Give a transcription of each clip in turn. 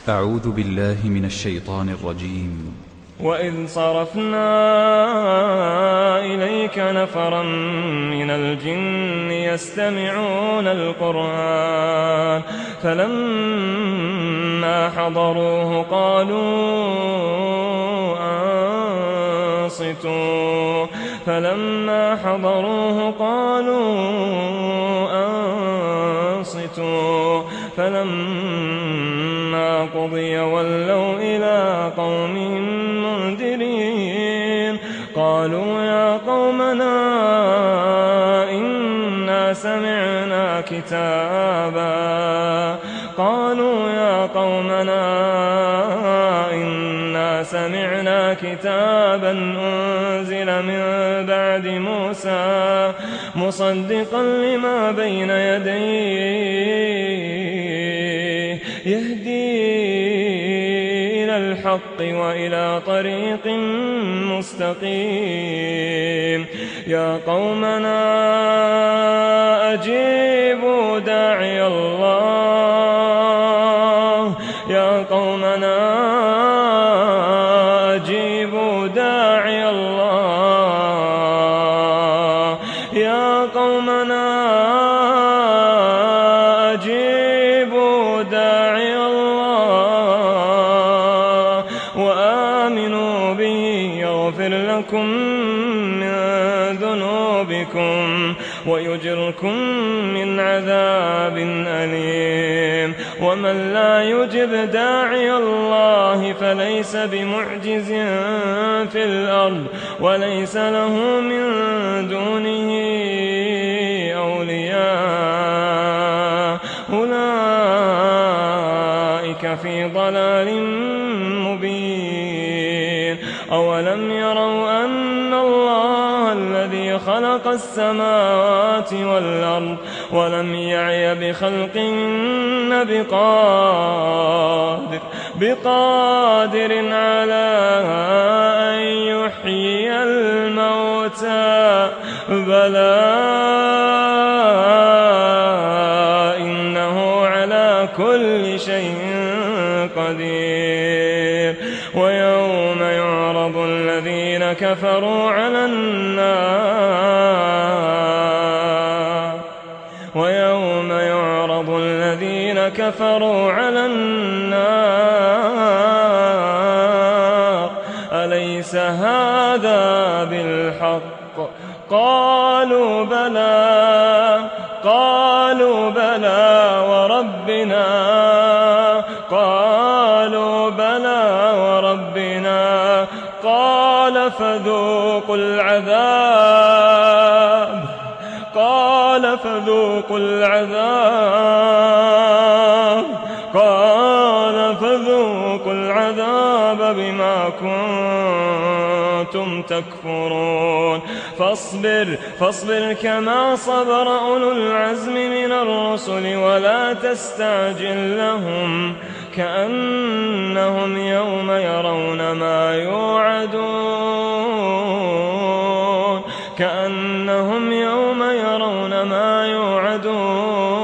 أعوذ بالله من الشيطان الرجيم. وإذ صرفنا إليك نفرا من الجن يستمعون القرآن فلما حضروه قالوا أنصتوا فلما قضي ولوا إلى قومهم منذرين قالوا يا قومنا إنا سمعنا كتابا أنزل من بعد موسى مصدقا لما بين يديه يهدي إلى الحق وإلى طريق مستقيم يا قومنا أجيبوا داعي الله وآمنوا به يغفر لكم من ذنوبكم ويجركم من عذاب أليم ومن لا يجب داعي الله فليس بمعجز في الأرض وليس له من دونه أولياء أولئك في ضلال مبين أولم يروا أن الله الذي خلق السماوات والأرض ولم يعي بخلقهن بقادر على أن يحيي الموتى بلى إنه على كل شيء قدير ويوم يعرض الذين كفروا على النار أليس هذا بالحق قالوا بلى وربنا قال فذوقوا العذاب بما كنتم تكفرون فاصبر كما صبر أولو العزم من الرسل ولا تستعجل لهم كأنهم يوم يرون ما يوعدون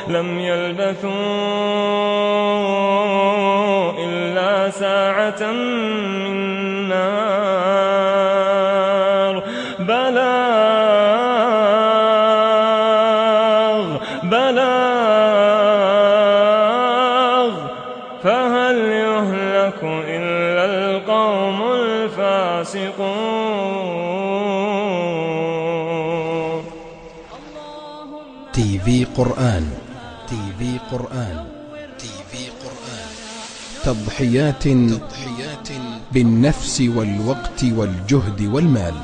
لم يلبثوا إلا ساعة من نار بلاغ فهل يهلك إلا القوم الفاسقون. تي في قرآن تضحيات بالنفس والوقت والجهد والمال.